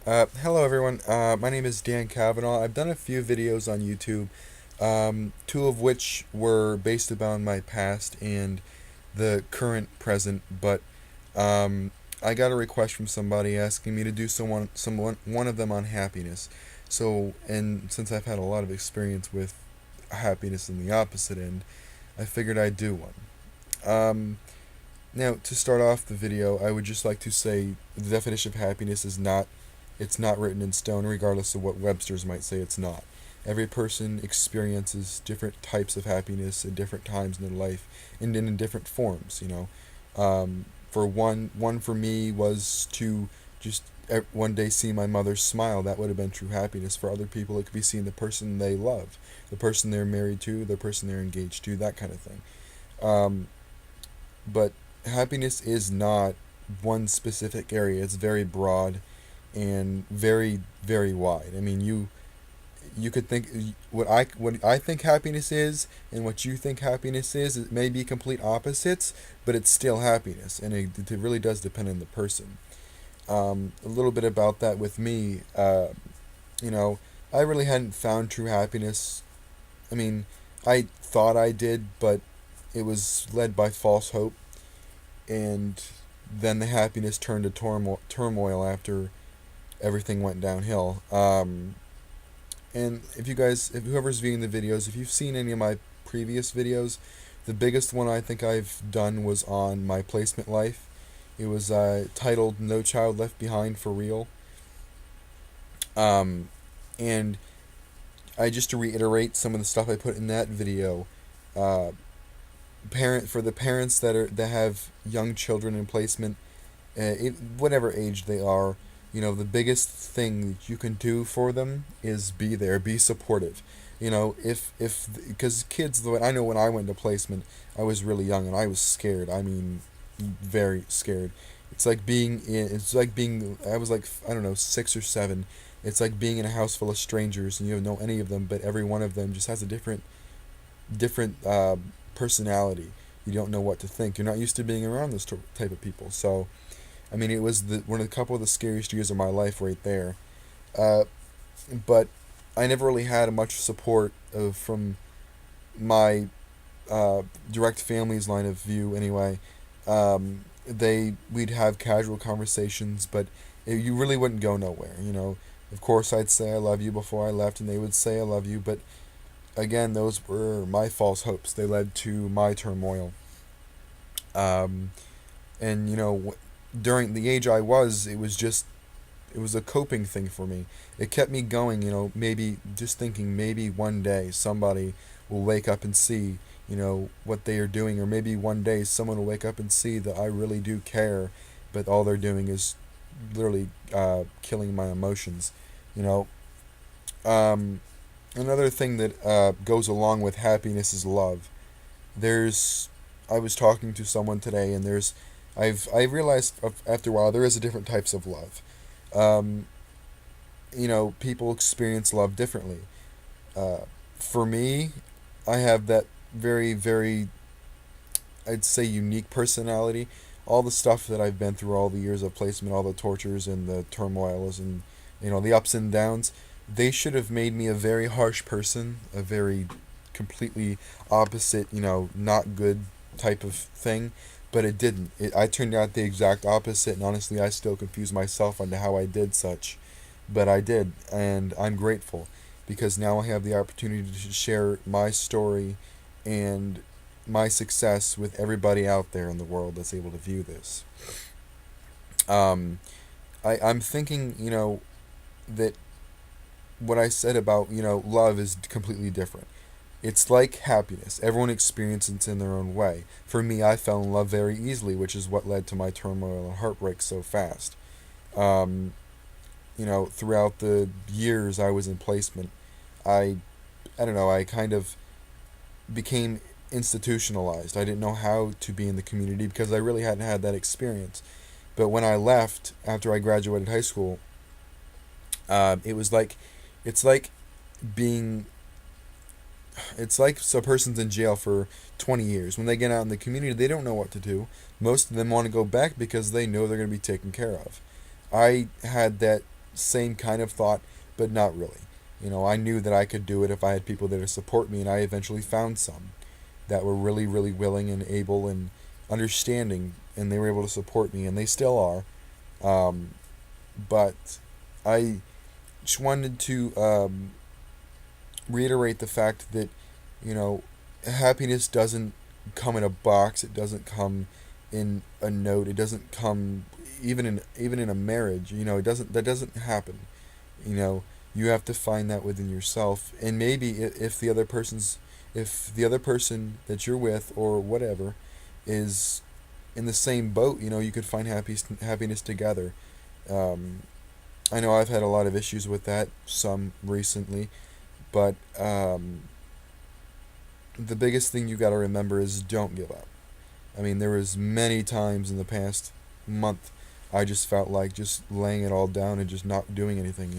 Hello everyone. My name is Dan Cavanaugh. I've done a few videos on YouTube, two of which were based upon my past and the current present, but I got a request from somebody asking me to do one of them on happiness. So, and since I've had a lot of experience with happiness in the opposite end, I figured I'd do one. Now, to start off the video, I would just like to say the definition of happiness is not it's not written in stone, regardless of what Webster's might say it's not. Every person experiences different types of happiness at different times in their life and in different forms, you know. For one for me was to just one day see my mother smile. That would have been true happiness. For other people, it could be seeing the person they love, the person they're married to, the person they're engaged to, that kind of thing. Um, but happiness is not one specific area. It's very broad and very very wide. I mean, you could think what I think happiness is and what you think happiness is. It may be complete opposites, but it's still happiness, and it really does depend on the person. A little bit about that with me. You know, I really hadn't found true happiness. I mean, I thought I did, but it was led by false hope, and then the happiness turned to turmoil after everything went downhill. And if whoever's viewing the videos, if you've seen any of my previous videos, the biggest one I think I've done was on my placement life. It was titled "No Child Left Behind for Real," um, and I just to reiterate some of the stuff I put in that video. Uh, for the parents that have young children in placement, whatever age they are, you know, the biggest thing that you can do for them is be there, be supportive. You know, if because kids, the way I know when I went to placement, I was really young and I was scared. I mean, very scared. It's like being. I was like, I don't know, 6 or 7. It's like being in a house full of strangers and you don't know any of them, but every one of them just has a different personality. You don't know what to think. You're not used to being around this type of people. So, I mean, it was one of a couple of the scariest years of my life right there. Uh, but I never really had much support from my direct family's line of view. Anyway, we'd have casual conversations, but you really wouldn't go nowhere. You know, of course, I'd say I love you before I left, and they would say I love you, but again, those were my false hopes. They led to my turmoil. Um, and you know, during the age I was, it was a coping thing for me. It kept me going. You know, maybe just thinking maybe one day somebody will wake up and see, you know, what they are doing, or maybe one day someone will wake up and see that I really do care, but all they're doing is literally killing my emotions. You know, um, another thing that goes along with happiness is love. There's, I was talking to someone today, and I realized after a while there is a different types of love. Um, you know, people experience love differently. Uh, for me, I have that very, very, I'd say, unique personality. All the stuff that I've been through, all the years of placement, all the tortures and the turmoils and, you know, the ups and downs, they should have made me a very harsh person, a very completely opposite, you know, not good type of thing. But it didn't. I turned out the exact opposite, and honestly, I still confuse myself on how I did such. But I did, and I'm grateful because now I have the opportunity to share my story and my success with everybody out there in the world that's able to view this. Um, I'm thinking, you know, that what I said about, you know, love is completely different. It's like happiness. Everyone experiences it in their own way. For me, I fell in love very easily, which is what led to my turmoil and heartbreak so fast. Um, you know, throughout the years I was in placement, I, I don't know, I kind of became institutionalized. I didn't know how to be in the community because I really hadn't had that experience. But when I left after I graduated high school, it was like, it's like being it's like a person's in jail for 20 years. When they get out in the community, they don't know what to do. Most of them want to go back because they know they're going to be taken care of. I had that same kind of thought, but not really. I knew that I could do it if I had people there to support me, and I eventually found some that were really, really willing and able and understanding, and they were able to support me, and they still are. Um, but I just wanted to reiterate the fact that, you know, happiness doesn't come in a box. It doesn't come in a note. It doesn't come even in a marriage. It doesn't that doesn't happen. You know, you have to find that within yourself, and maybe if the other person that you're with or whatever is in the same boat, you could find happiness together. Um, I know I've had a lot of issues with that, some recently, but the biggest thing you got to remember is don't give up. I mean, there was many times in the past month I just felt like just laying it all down and just not doing anything.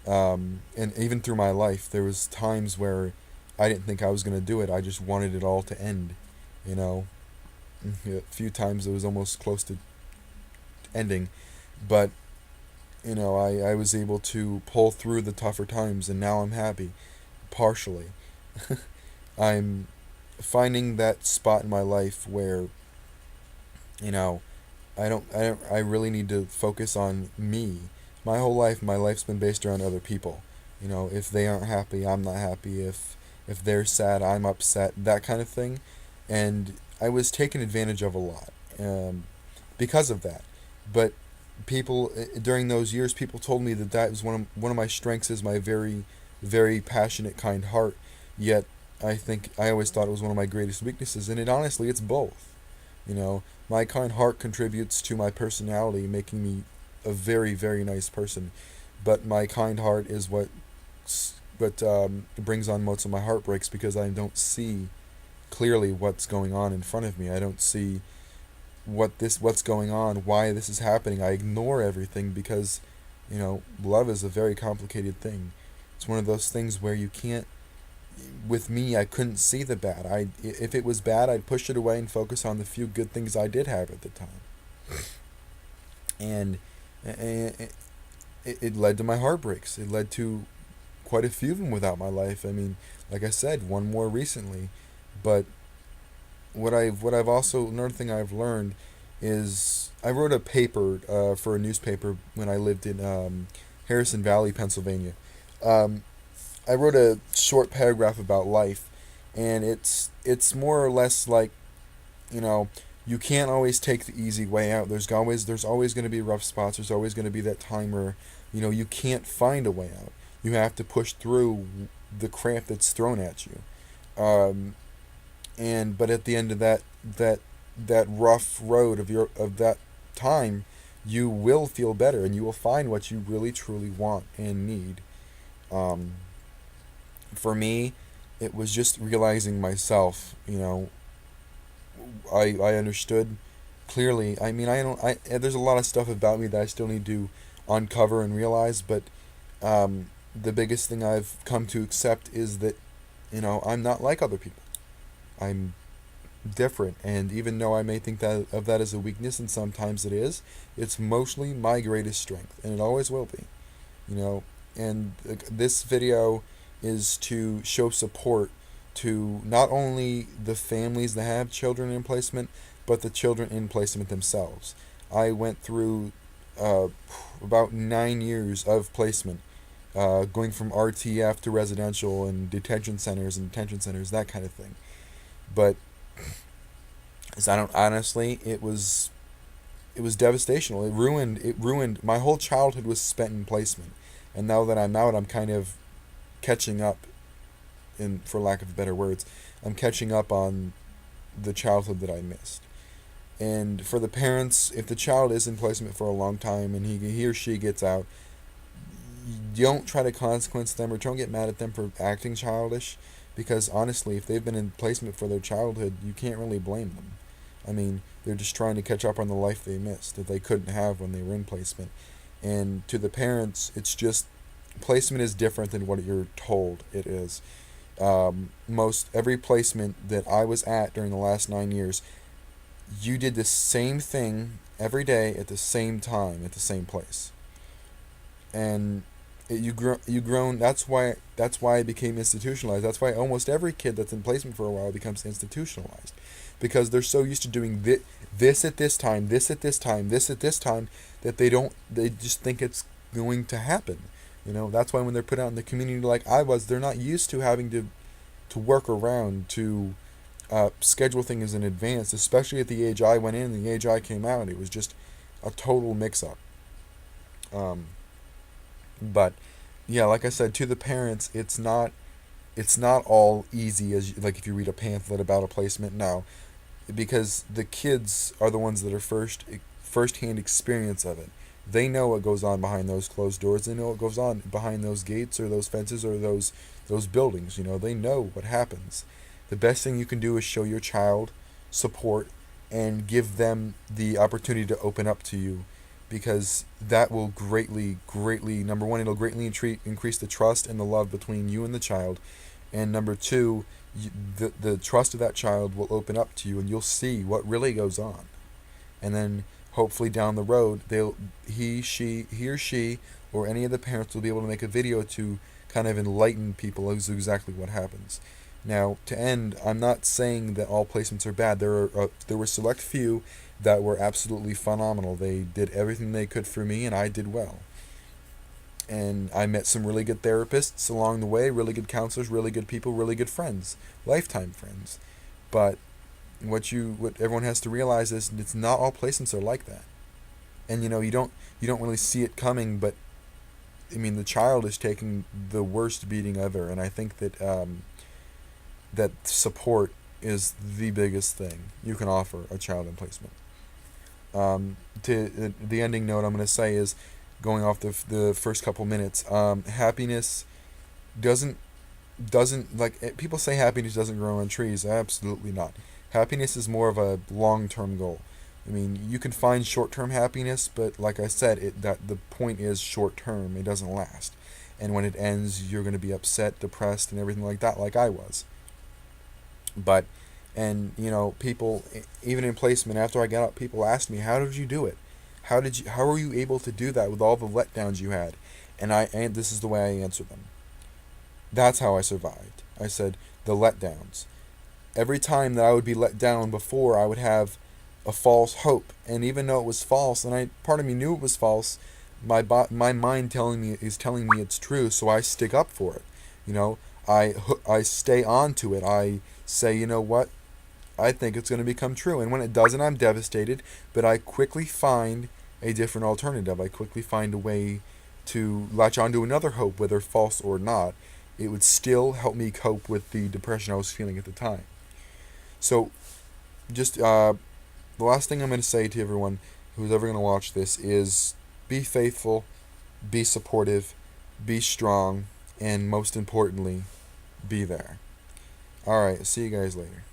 And even through my life, there was times where I didn't think I was gonna do it. I just wanted it all to end. You know, a few times it was almost close to ending, but I was able to pull through the tougher times, and now I'm happy, partially. I'm finding that spot in my life where you know I really need to focus on me. My life's been based around other people. If they aren't happy, I'm not happy. If they're sad, I'm upset. That kind of thing, and I was taken advantage of a lot, because of that. But people during those years, people told me that was one of my strengths is my very, very passionate, kind heart. Yet I think I always thought it was one of my greatest weaknesses, and it's both. My kind heart contributes to my personality, making me a very, very nice person. But my kind heart is what brings on most of my heartbreaks, because I don't see clearly what's going on in front of me. I don't see what's going on, why this is happening. I ignore everything because, love is a very complicated thing. It's one of those things where you can't. With me, I couldn't see the bad. If it was bad, I'd push it away and focus on the few good things I did have at the time. And it led to my heartbreaks. It led to quite a few of them without my life. I mean, like I said, one more recently. But what I've also another thing I've learned is I wrote a paper for a newspaper when I lived in Harrison Valley, Pennsylvania. Um, I wrote a short paragraph about life, and it's more or less like, you know, you can't always take the easy way out. There's always going to be rough spots. There's always going to be that time where, you can't find a way out. You have to push through the crap that's thrown at you. Um, but at the end of that rough road of that time, you will feel better, and you will find what you really truly want and need. Um, for me, it was just realizing myself. I understood clearly. I mean, I don't. There's a lot of stuff about me that I still need to uncover and realize, but the biggest thing I've come to accept is that, I'm not like other people. I'm different, and even though I may think that as a weakness, and sometimes it is, it's mostly my greatest strength, and it always will be. And this video is to show support to not only the families that have children in placement, but the children in placement themselves. I went through about 9 years of placement, going from RTF to residential and detention centers, that kind of thing. But I don't honestly, it was devastational. It ruined my whole childhood was spent in placement, and now that I'm out, I'm kind of catching up, in for lack of better words, I'm catching up on the childhood that I missed. And for the parents, if the child is in placement for a long time and he or she gets out, don't try to consequence them or don't get mad at them for acting childish, because honestly, if they've been in placement for their childhood, you can't really blame them. I mean, they're just trying to catch up on the life they missed that they couldn't have when they were in placement. And to the parents, it's just placement is different than what you're told it is. Most every placement that I was at during the last 9 years, you did the same thing every day at the same time at the same place. and you grown. That's why it became institutionalized. That's why almost every kid that's in placement for a while becomes institutionalized, because they're so used to doing this at this time, this at this time, this at this time, that they just think it's going to happen. That's why when they're put out in the community like I was, they're not used to having to work around, to schedule things in advance, especially at the age I went in and the age I came out. It was just a total mix up. Um, but yeah, like I said, to the parents, it's not all easy as like if you read a pamphlet about a placement now, because the kids are the ones that are first-hand experience of it. They know what goes on behind those closed doors. They know what goes on behind those gates or those fences or those buildings. They know what happens. The best thing you can do is show your child support and give them the opportunity to open up to you, because that will greatly, greatly, number one, it'll greatly increase the trust and the love between you and the child, and number two, the trust of that child will open up to you, and you'll see what really goes on. And then hopefully down the road, he or she, or any of the parents will be able to make a video to kind of enlighten people as to exactly what happens. Now, to end, I'm not saying that all placements are bad. There were select few that were absolutely phenomenal. They did everything they could for me, and I did well. And I met some really good therapists along the way, really good counselors, really good people, really good friends, lifetime friends. But what everyone has to realize is it's not all placements are like that. And you don't really see it coming, but I mean the child is taking the worst beating ever, and I think that support is the biggest thing you can offer a child in placement. To the ending note I'm going to say is, going off the first couple minutes, happiness doesn't like people say happiness doesn't grow on trees. Absolutely not. Happiness is more of a long-term goal. I mean, you can find short-term happiness, but like I said, that the point is short-term. It doesn't last, and when it ends, you're going to be upset, depressed, and everything like that, like I was. But, and people, even in placement, after I got out, people asked me, how did you do it? How were you able to do that with all the letdowns you had? And this is the way I answered them. That's how I survived. I said, the letdowns. Every time that I would be let down before, I would have a false hope. And even though it was false, and part of me knew it was false, my mind is telling me it's true, so I stick up for it. I stay on to it. I say, you know what? I think it's going to become true. And when it doesn't, I'm devastated, but I quickly find a different alternative. I quickly find a way to latch onto another hope, whether false or not. It would still help me cope with the depression I was feeling at the time. So, just the last thing I'm going to say to everyone who's ever going to watch this is be faithful, be supportive, be strong, and most importantly, be there. Alright, see you guys later.